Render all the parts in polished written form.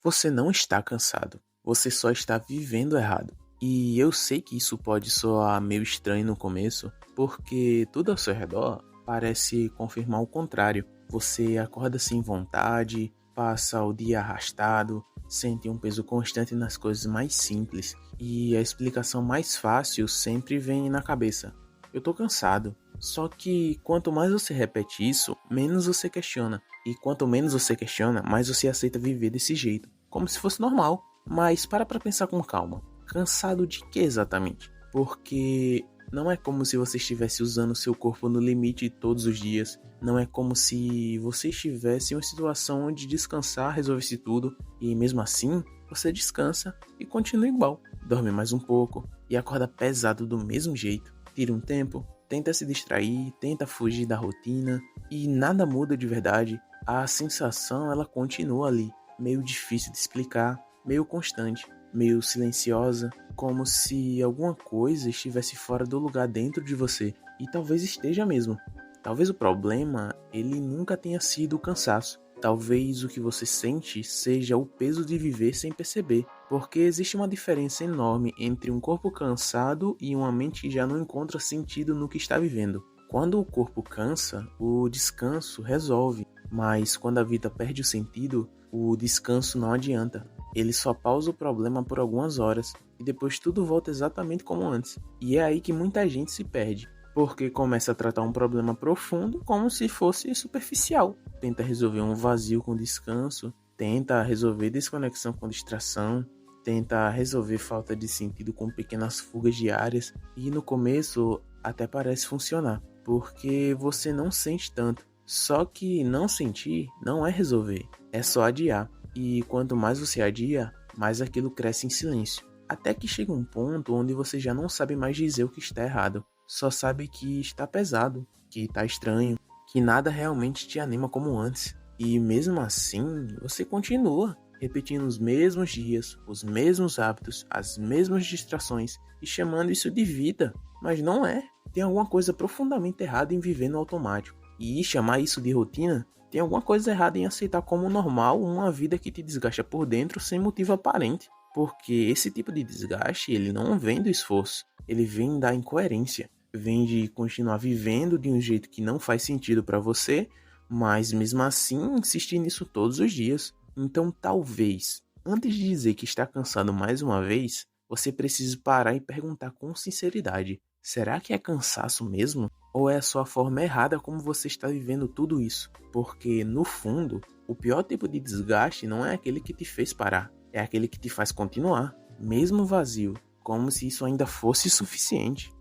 Você não está cansado, você só está vivendo errado. E eu sei que isso pode soar meio estranho no começo, porque tudo ao seu redor parece confirmar o contrário. Você acorda sem vontade, passa o dia arrastado, sente um peso constante nas coisas mais simples, e a explicação mais fácil sempre vem na cabeça. Eu tô cansado. Só que quanto mais você repete isso, menos você questiona. E quanto menos você questiona, mais você aceita viver desse jeito, como se fosse normal. Mas para pensar com calma. Cansado de quê exatamente? Porque não é como se você estivesse usando seu corpo no limite todos os dias. Não é como se você estivesse em uma situação onde descansar resolvesse tudo. E mesmo assim, você descansa e continua igual. Dorme mais um pouco e acorda pesado do mesmo jeito. Tira um tempo, tenta se distrair, tenta fugir da rotina e nada muda de verdade. A sensação ela continua ali, meio difícil de explicar, meio constante, meio silenciosa, como se alguma coisa estivesse fora do lugar dentro de você. E talvez esteja mesmo. Talvez o problema ele nunca tenha sido o cansaço. Talvez o que você sente seja o peso de viver sem perceber, porque existe uma diferença enorme entre um corpo cansado e uma mente que já não encontra sentido no que está vivendo. Quando o corpo cansa, o descanso resolve, mas quando a vida perde o sentido, o descanso não adianta. Ele só pausa o problema por algumas horas e depois tudo volta exatamente como antes. E é aí que muita gente se perde, porque começa a tratar um problema profundo como se fosse superficial. Tenta resolver um vazio com descanso, tenta resolver desconexão com distração, tenta resolver falta de sentido com pequenas fugas diárias e no começo até parece funcionar, porque você não sente tanto. Só que não sentir não é resolver, é só adiar. E quanto mais você adia, mais aquilo cresce em silêncio. Até que chega um ponto onde você já não sabe mais dizer o que está errado. Só sabe que está pesado, que está estranho, que nada realmente te anima como antes. E mesmo assim, você continua repetindo os mesmos dias, os mesmos hábitos, as mesmas distrações e chamando isso de vida. Mas não é. Tem alguma coisa profundamente errada em viver no automático. E chamar isso de rotina, tem alguma coisa errada em aceitar como normal uma vida que te desgasta por dentro sem motivo aparente. Porque esse tipo de desgaste, ele não vem do esforço, ele vem da incoerência. Vem de continuar vivendo de um jeito que não faz sentido para você, mas mesmo assim insistir nisso todos os dias. Então talvez, antes de dizer que está cansado mais uma vez, você precise parar e perguntar com sinceridade: será que é cansaço mesmo? Ou é a sua forma errada como você está vivendo tudo isso? Porque, no fundo, o pior tipo de desgaste não é aquele que te fez parar, é aquele que te faz continuar, mesmo vazio, como se isso ainda fosse suficiente.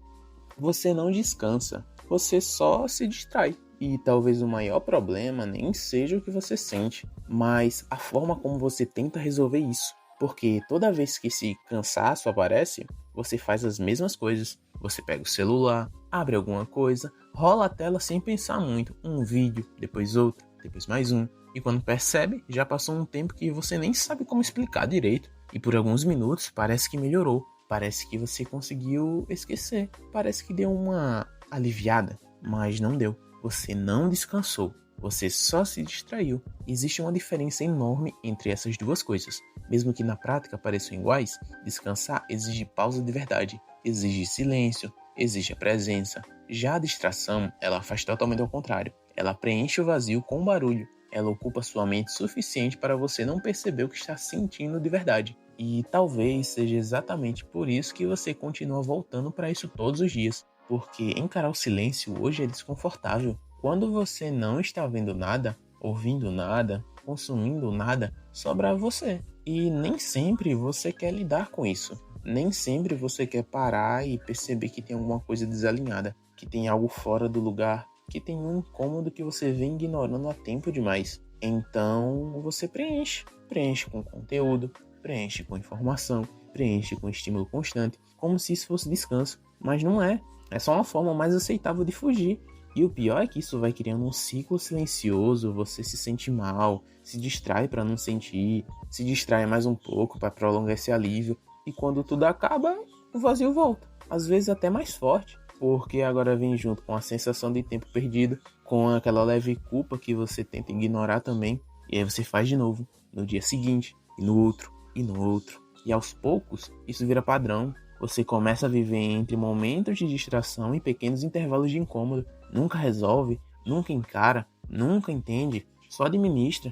Você não descansa, você só se distrai. E talvez o maior problema nem seja o que você sente, mas a forma como você tenta resolver isso. Porque toda vez que esse cansaço aparece, você faz as mesmas coisas. Você pega o celular, abre alguma coisa, rola a tela sem pensar muito. Um vídeo, depois outro, depois mais um. E quando percebe, já passou um tempo que você nem sabe como explicar direito. E por alguns minutos parece que melhorou. Parece que você conseguiu esquecer. Parece que deu uma aliviada, mas não deu. Você não descansou. Você só se distraiu. Existe uma diferença enorme entre essas duas coisas. Mesmo que na prática pareçam iguais, descansar exige pausa de verdade, exige silêncio, exige a presença. Já a distração, ela faz totalmente ao contrário. Ela preenche o vazio com barulho. Ela ocupa sua mente suficiente para você não perceber o que está sentindo de verdade. E talvez seja exatamente por isso que você continua voltando para isso todos os dias. Porque encarar o silêncio hoje é desconfortável. Quando você não está vendo nada, ouvindo nada, consumindo nada, sobra você. E nem sempre você quer lidar com isso. Nem sempre você quer parar e perceber que tem alguma coisa desalinhada, que tem algo fora do lugar, que tem um incômodo que você vem ignorando há tempo demais. Então você preenche. Preenche com conteúdo, preenche com informação, preenche com estímulo constante, como se isso fosse descanso. Mas não é. É só uma forma mais aceitável de fugir. E o pior é que isso vai criando um ciclo silencioso, você se sente mal, se distrai para não sentir, se distrai mais um pouco para prolongar esse alívio, e quando tudo acaba, o vazio volta, às vezes até mais forte, porque agora vem junto com a sensação de tempo perdido, com aquela leve culpa que você tenta ignorar também, e aí você faz de novo, no dia seguinte, e no outro, e no outro. E aos poucos, isso vira padrão. Você começa a viver entre momentos de distração e pequenos intervalos de incômodo. Nunca resolve, nunca encara, nunca entende, só administra.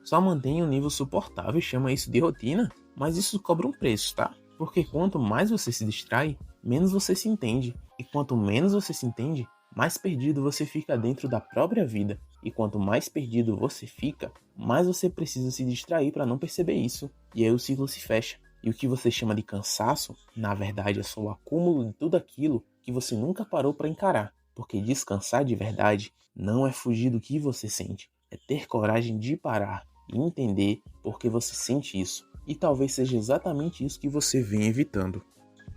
Só mantém um nível suportável e chama isso de rotina. Mas isso cobra um preço, tá? Porque quanto mais você se distrai, menos você se entende. E quanto menos você se entende, mais perdido você fica dentro da própria vida. E quanto mais perdido você fica, mais você precisa se distrair para não perceber isso. E aí o ciclo se fecha. E o que você chama de cansaço, na verdade é só o acúmulo de tudo aquilo que você nunca parou para encarar. Porque descansar de verdade não é fugir do que você sente. É ter coragem de parar e entender por que você sente isso. E talvez seja exatamente isso que você vem evitando.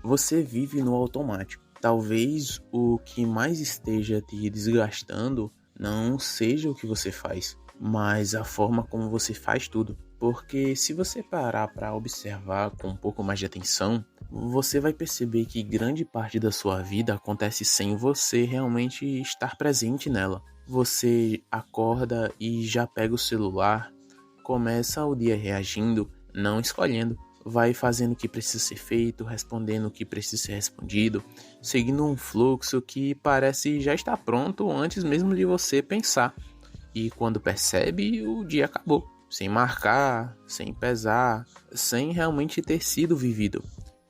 Você vive no automático. Talvez o que mais esteja te desgastando não seja o que você faz, mas a forma como você faz tudo. Porque se você parar para observar com um pouco mais de atenção, você vai perceber que grande parte da sua vida acontece sem você realmente estar presente nela. Você acorda e já pega o celular, começa o dia reagindo, não escolhendo. Vai fazendo o que precisa ser feito, respondendo o que precisa ser respondido, seguindo um fluxo que parece já estar pronto antes mesmo de você pensar. E quando percebe, o dia acabou, sem marcar, sem pesar, sem realmente ter sido vivido.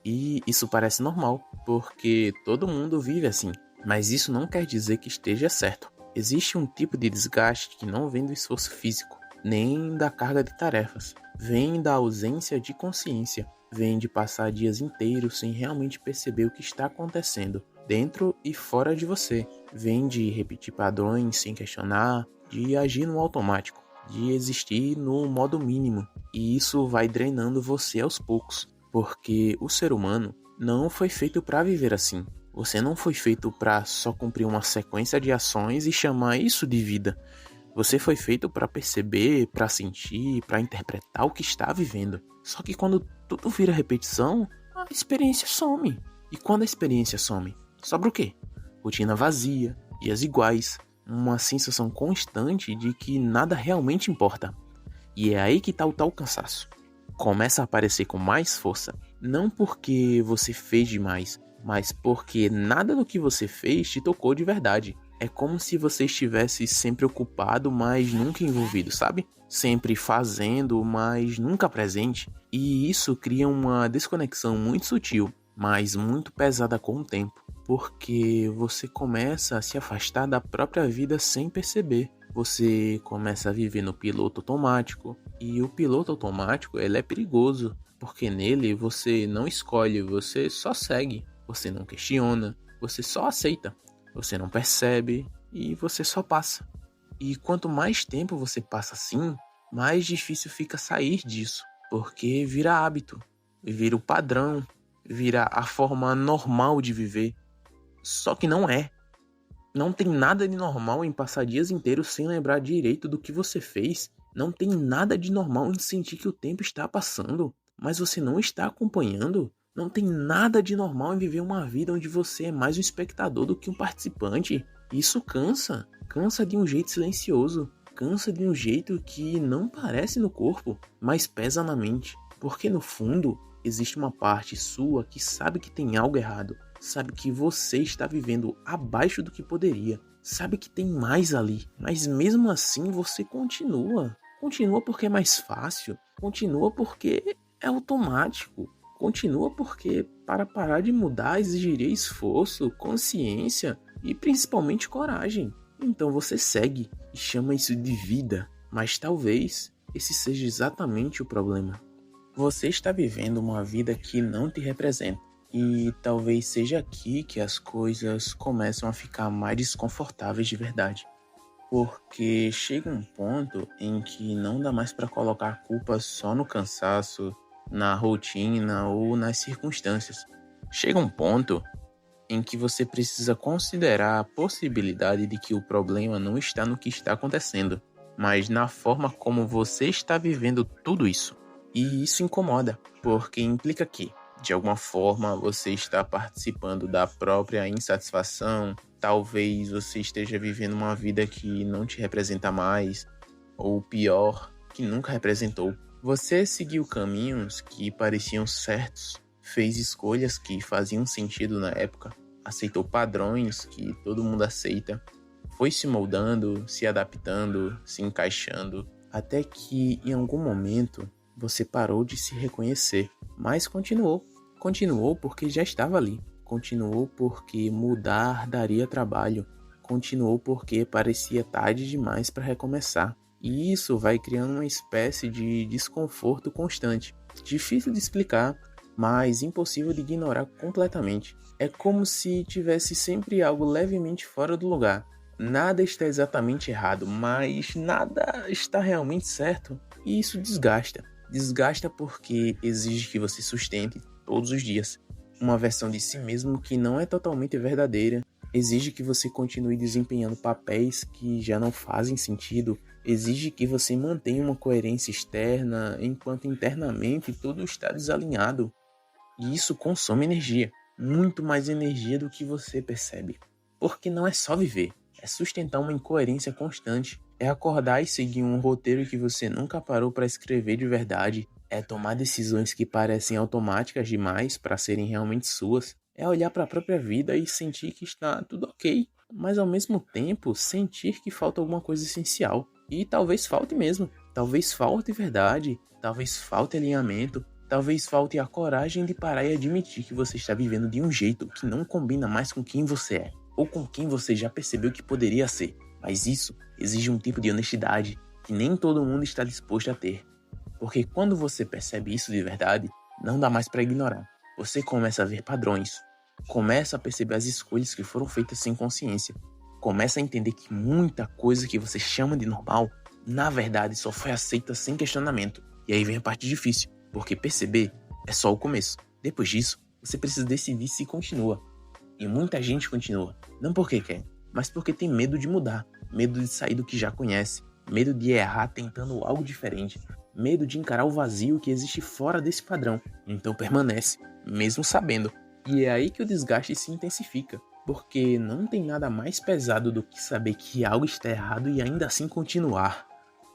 E isso parece normal, porque todo mundo vive assim. Mas isso não quer dizer que esteja certo. Existe um tipo de desgaste que não vem do esforço físico, nem da carga de tarefas. Vem da ausência de consciência. Vem de passar dias inteiros sem realmente perceber o que está acontecendo, dentro e fora de você. Vem de repetir padrões sem questionar, de agir no automático, de existir no modo mínimo. E isso vai drenando você aos poucos, porque o ser humano não foi feito para viver assim. Você não foi feito para só cumprir uma sequência de ações e chamar isso de vida. Você foi feito para perceber, para sentir, para interpretar o que está vivendo. Só que quando tudo vira repetição, a experiência some. E quando a experiência some, sobra o quê? Rotina vazia, dias iguais, uma sensação constante de que nada realmente importa. E é aí que está o tal cansaço. Começa a aparecer com mais força, não porque você fez demais, mas porque nada do que você fez te tocou de verdade. É como se você estivesse sempre ocupado, mas nunca envolvido, sabe? Sempre fazendo, mas nunca presente. E isso cria uma desconexão muito sutil, mas muito pesada com o tempo. Porque você começa a se afastar da própria vida sem perceber. Você começa a viver no piloto automático. E o piloto automático, ele é perigoso. Porque nele você não escolhe, você só segue. Você não questiona, você só aceita. Você não percebe e você só passa. E quanto mais tempo você passa assim, mais difícil fica sair disso. Porque vira hábito, vira o padrão, vira a forma normal de viver. Só que não é. Não tem nada de normal em passar dias inteiros sem lembrar direito do que você fez. Não tem nada de normal em sentir que o tempo está passando, mas você não está acompanhando. Não tem nada de normal em viver uma vida onde você é mais um espectador do que um participante. Isso cansa. Cansa de um jeito silencioso. Cansa de um jeito que não parece no corpo, mas pesa na mente. Porque no fundo, existe uma parte sua que sabe que tem algo errado. Sabe que você está vivendo abaixo do que poderia. Sabe que tem mais ali. Mas mesmo assim você continua. Continua porque é mais fácil. Continua porque é automático. Continua porque para parar de mudar exigiria esforço, consciência e principalmente coragem. Então você segue e chama isso de vida. Mas talvez esse seja exatamente o problema. Você está vivendo uma vida que não te representa. E talvez seja aqui que as coisas começam a ficar mais desconfortáveis de verdade. Porque chega um ponto em que não dá mais para colocar a culpa só no cansaço, na rotina ou nas circunstâncias. Chega um ponto em que você precisa considerar a possibilidade de que o problema não está no que está acontecendo, mas na forma como você está vivendo tudo isso. E isso incomoda, porque implica que, de alguma forma, você está participando da própria insatisfação. Talvez você esteja vivendo uma vida que não te representa mais, ou pior, que nunca representou. Você seguiu caminhos que pareciam certos, fez escolhas que faziam sentido na época, aceitou padrões que todo mundo aceita, foi se moldando, se adaptando, se encaixando, até que em algum momento você parou de se reconhecer, mas continuou. Continuou porque já estava ali, continuou porque mudar daria trabalho, continuou porque parecia tarde demais para recomeçar. E isso vai criando uma espécie de desconforto constante, difícil de explicar, mas impossível de ignorar completamente. É como se tivesse sempre algo levemente fora do lugar. Nada está exatamente errado, mas nada está realmente certo. E isso desgasta. Desgasta porque exige que você sustente todos os dias uma versão de si mesmo que não é totalmente verdadeira. Exige que você continue desempenhando papéis que já não fazem sentido. Exige que você mantenha uma coerência externa, enquanto internamente tudo está desalinhado. E isso consome energia, muito mais energia do que você percebe. Porque não é só viver, é sustentar uma incoerência constante, é acordar e seguir um roteiro que você nunca parou para escrever de verdade, é tomar decisões que parecem automáticas demais para serem realmente suas, é olhar para a própria vida e sentir que está tudo ok, mas ao mesmo tempo sentir que falta alguma coisa essencial. E talvez falte mesmo, talvez falte verdade, talvez falte alinhamento, talvez falte a coragem de parar e admitir que você está vivendo de um jeito que não combina mais com quem você é, ou com quem você já percebeu que poderia ser. Mas isso exige um tipo de honestidade que nem todo mundo está disposto a ter. Porque quando você percebe isso de verdade, não dá mais para ignorar. Você começa a ver padrões, começa a perceber as escolhas que foram feitas sem consciência, começa a entender que muita coisa que você chama de normal, na verdade só foi aceita sem questionamento. E aí vem a parte difícil. Porque perceber é só o começo. Depois disso, você precisa decidir se continua. E muita gente continua. Não porque quer, mas porque tem medo de mudar. Medo de sair do que já conhece. Medo de errar tentando algo diferente. Medo de encarar o vazio que existe fora desse padrão. Então permanece, mesmo sabendo. E é aí que o desgaste se intensifica. Porque não tem nada mais pesado do que saber que algo está errado e ainda assim continuar.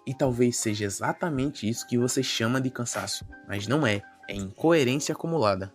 E talvez seja exatamente isso que você chama de cansaço, mas não é, é incoerência acumulada.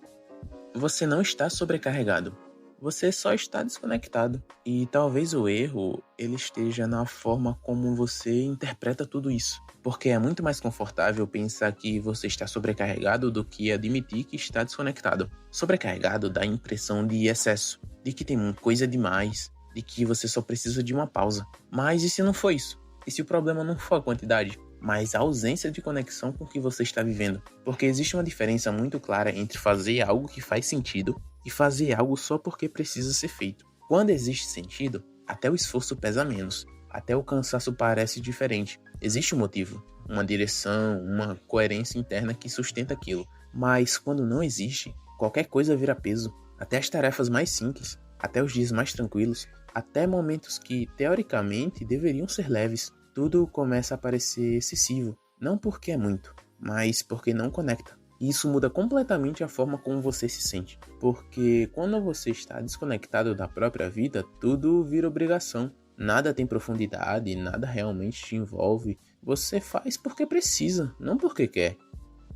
Você não está sobrecarregado, você só está desconectado. E talvez o erro ele esteja na forma como você interpreta tudo isso. Porque é muito mais confortável pensar que você está sobrecarregado do que admitir que está desconectado. Sobrecarregado dá a impressão de excesso, de que tem coisa demais, de que você só precisa de uma pausa. Mas e se não for isso? E se o problema não for a quantidade, mas a ausência de conexão com o que você está vivendo? Porque existe uma diferença muito clara entre fazer algo que faz sentido e fazer algo só porque precisa ser feito. Quando existe sentido, até o esforço pesa menos, até o cansaço parece diferente. Existe um motivo, uma direção, uma coerência interna que sustenta aquilo. Mas quando não existe, qualquer coisa vira peso, até as tarefas mais simples, até os dias mais tranquilos, até momentos que, teoricamente, deveriam ser leves. Tudo começa a parecer excessivo, não porque é muito, mas porque não conecta. E isso muda completamente a forma como você se sente, porque quando você está desconectado da própria vida, tudo vira obrigação. Nada tem profundidade, nada realmente te envolve. Você faz porque precisa, não porque quer.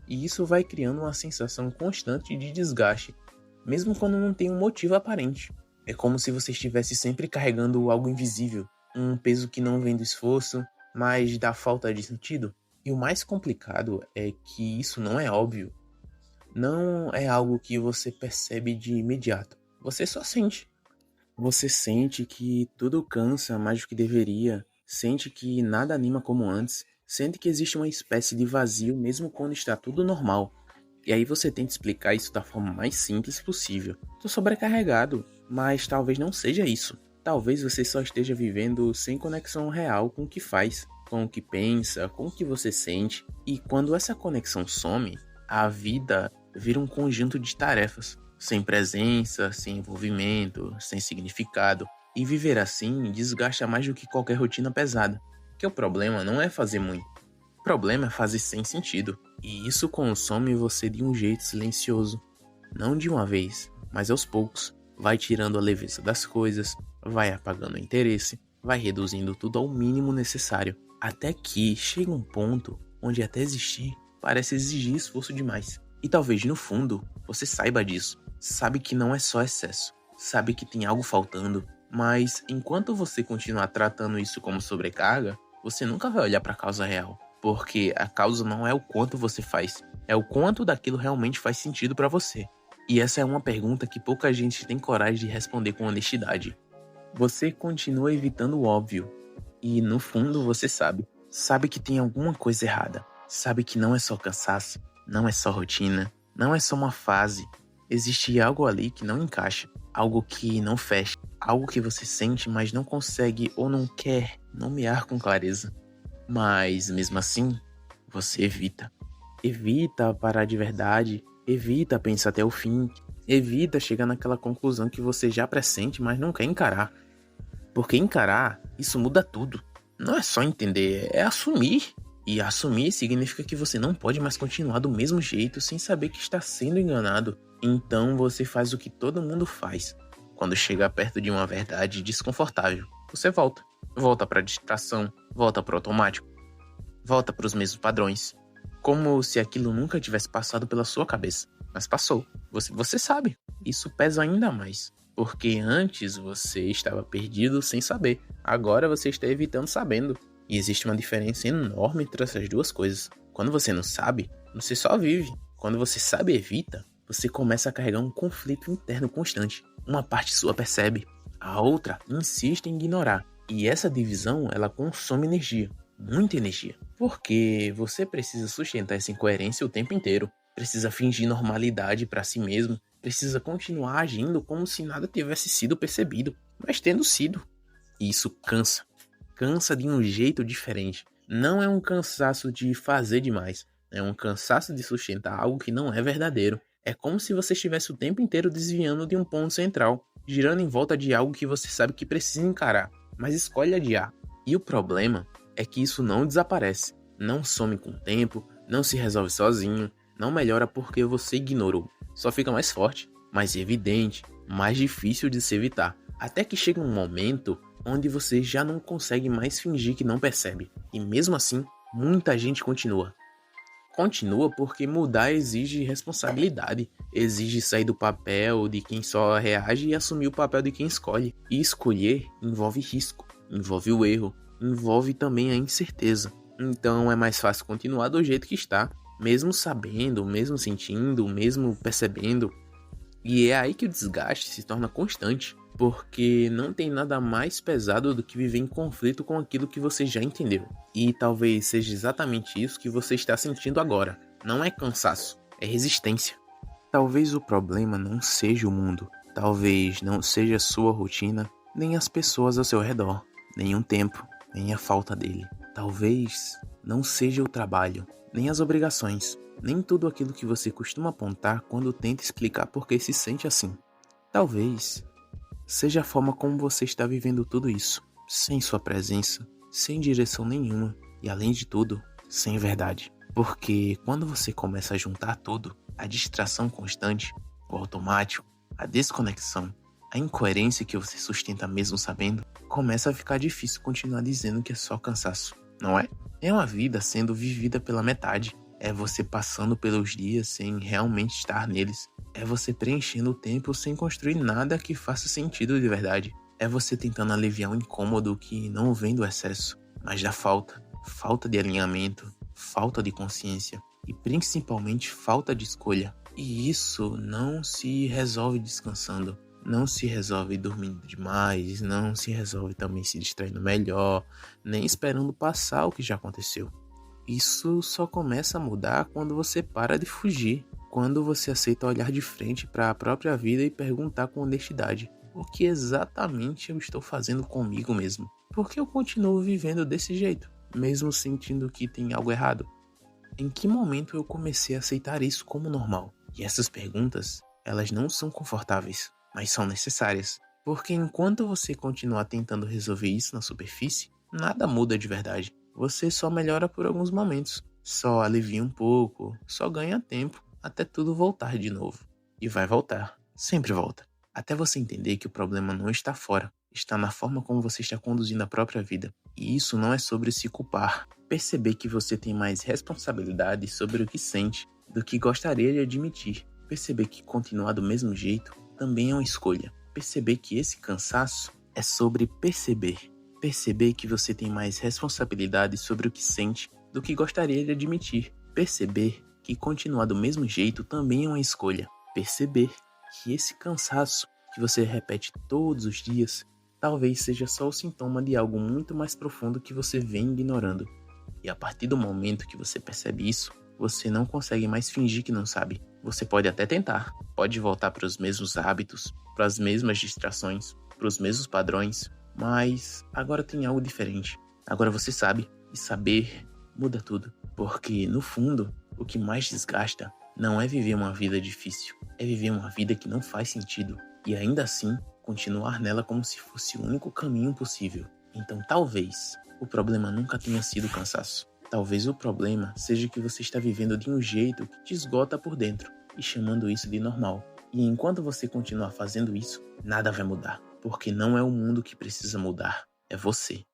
E isso vai criando uma sensação constante de desgaste, mesmo quando não tem um motivo aparente. É como se você estivesse sempre carregando algo invisível, um peso que não vem do esforço, mas da falta de sentido. E o mais complicado é que isso não é óbvio. Não é algo que você percebe de imediato. Você só sente. Você sente que tudo cansa mais do que deveria, sente que nada anima como antes, sente que existe uma espécie de vazio mesmo quando está tudo normal. E aí você tenta explicar isso da forma mais simples possível. Tô sobrecarregado, mas talvez não seja isso. Talvez você só esteja vivendo sem conexão real com o que faz, com o que pensa, com o que você sente. E quando essa conexão some, a vida vira um conjunto de tarefas, sem presença, sem envolvimento, sem significado. E viver assim desgasta mais do que qualquer rotina pesada. Porque o problema não é fazer muito. O problema é fazer sem sentido. E isso consome você de um jeito silencioso. Não de uma vez, mas aos poucos. Vai tirando a leveza das coisas, vai apagando o interesse, vai reduzindo tudo ao mínimo necessário. Até que chega um ponto onde até existir parece exigir esforço demais. E talvez no fundo você saiba disso, sabe que não é só excesso, sabe que tem algo faltando, mas enquanto você continuar tratando isso como sobrecarga, você nunca vai olhar para a causa real, porque a causa não é o quanto você faz, é o quanto daquilo realmente faz sentido para você. E essa é uma pergunta que pouca gente tem coragem de responder com honestidade. Você continua evitando o óbvio, e no fundo você sabe que tem alguma coisa errada, sabe que não é só cansaço, não é só rotina, não é só uma fase, existe algo ali que não encaixa, algo que não fecha, algo que você sente, mas não consegue ou não quer nomear com clareza. Mas mesmo assim, você evita. Evita parar de verdade, evita pensar até o fim, evita chegar naquela conclusão que você já pressente, mas não quer encarar. Porque encarar, isso muda tudo. Não é só entender, é assumir. E assumir significa que você não pode mais continuar do mesmo jeito sem saber que está sendo enganado. Então você faz o que todo mundo faz. Quando chega perto de uma verdade desconfortável, você volta. Volta para a distração, volta para o automático, volta para os mesmos padrões. Como se aquilo nunca tivesse passado pela sua cabeça. Mas passou. Você sabe. Isso pesa ainda mais. Porque antes você estava perdido sem saber. Agora você está evitando sabendo. E existe uma diferença enorme entre essas duas coisas. Quando você não sabe, você só vive. Quando você sabe e evita, você começa a carregar um conflito interno constante. Uma parte sua percebe, a outra insiste em ignorar. E essa divisão, ela consome energia. Muita energia. Porque você precisa sustentar essa incoerência o tempo inteiro. Precisa fingir normalidade para si mesmo. Precisa continuar agindo como se nada tivesse sido percebido, mas tendo sido. E isso cansa. Cansa de um jeito diferente. Não é um cansaço de fazer demais. É um cansaço de sustentar algo que não é verdadeiro. É como se você estivesse o tempo inteiro desviando de um ponto central, girando em volta de algo que você sabe que precisa encarar, mas escolhe adiar. E o problema é que isso não desaparece, não some com o tempo, não se resolve sozinho, não melhora porque você ignorou. Só fica mais forte, mais evidente, mais difícil de se evitar. Até que chega um momento onde você já não consegue mais fingir que não percebe. E mesmo assim, muita gente continua. Continua porque mudar exige responsabilidade, exige sair do papel de quem só reage e assumir o papel de quem escolhe. E escolher envolve risco, envolve o erro, envolve também a incerteza. Então é mais fácil continuar do jeito que está, mesmo sabendo, mesmo sentindo, mesmo percebendo. E é aí que o desgaste se torna constante, porque não tem nada mais pesado do que viver em conflito com aquilo que você já entendeu. E talvez seja exatamente isso que você está sentindo agora. Não é cansaço, é resistência. Talvez o problema não seja o mundo, talvez não seja a sua rotina, nem as pessoas ao seu redor, nem o tempo, nem a falta dele. Talvez não seja o trabalho, nem as obrigações, nem tudo aquilo que você costuma apontar quando tenta explicar por que se sente assim. Talvez seja a forma como você está vivendo tudo isso, sem sua presença, sem direção nenhuma e, além de tudo, sem verdade. Porque quando você começa a juntar tudo, a distração constante, o automático, a desconexão, a incoerência que você sustenta mesmo sabendo, começa a ficar difícil continuar dizendo que é só cansaço, não é? É uma vida sendo vivida pela metade. É você passando pelos dias sem realmente estar neles. É você preenchendo o tempo sem construir nada que faça sentido de verdade. É você tentando aliviar um incômodo que não vem do excesso, mas da falta. Falta de alinhamento, falta de consciência e principalmente falta de escolha. E isso não se resolve descansando. Não se resolve dormindo demais, não se resolve também se distraindo melhor, nem esperando passar o que já aconteceu. Isso só começa a mudar quando você para de fugir, quando você aceita olhar de frente para a própria vida e perguntar com honestidade: o que exatamente eu estou fazendo comigo mesmo? Por que eu continuo vivendo desse jeito, mesmo sentindo que tem algo errado? Em que momento eu comecei a aceitar isso como normal? E essas perguntas, elas não são confortáveis, mas são necessárias. Porque enquanto você continuar tentando resolver isso na superfície, nada muda de verdade. Você só melhora por alguns momentos, só alivia um pouco, só ganha tempo, até tudo voltar de novo. E vai voltar, sempre volta. Até você entender que o problema não está fora, está na forma como você está conduzindo a própria vida. E isso não é sobre se culpar. Perceber que você tem mais responsabilidade sobre o que sente do que gostaria de admitir. Perceber que continuar do mesmo jeito também é uma escolha. Perceber que esse cansaço é sobre perceber. Perceber que você tem mais responsabilidade sobre o que sente do que gostaria de admitir. Perceber que continuar do mesmo jeito também é uma escolha. Perceber que esse cansaço que você repete todos os dias talvez seja só o sintoma de algo muito mais profundo que você vem ignorando. E a partir do momento que você percebe isso, você não consegue mais fingir que não sabe. Você pode até tentar, pode voltar para os mesmos hábitos, para as mesmas distrações, para os mesmos padrões, mas agora tem algo diferente. Agora você sabe, e saber muda tudo. Porque, no fundo, o que mais desgasta não é viver uma vida difícil, é viver uma vida que não faz sentido e ainda assim continuar nela como se fosse o único caminho possível. Então talvez o problema nunca tenha sido o cansaço. Talvez o problema seja que você está vivendo de um jeito que te esgota por dentro e chamando isso de normal. E enquanto você continuar fazendo isso, nada vai mudar, porque não é o mundo que precisa mudar, é você.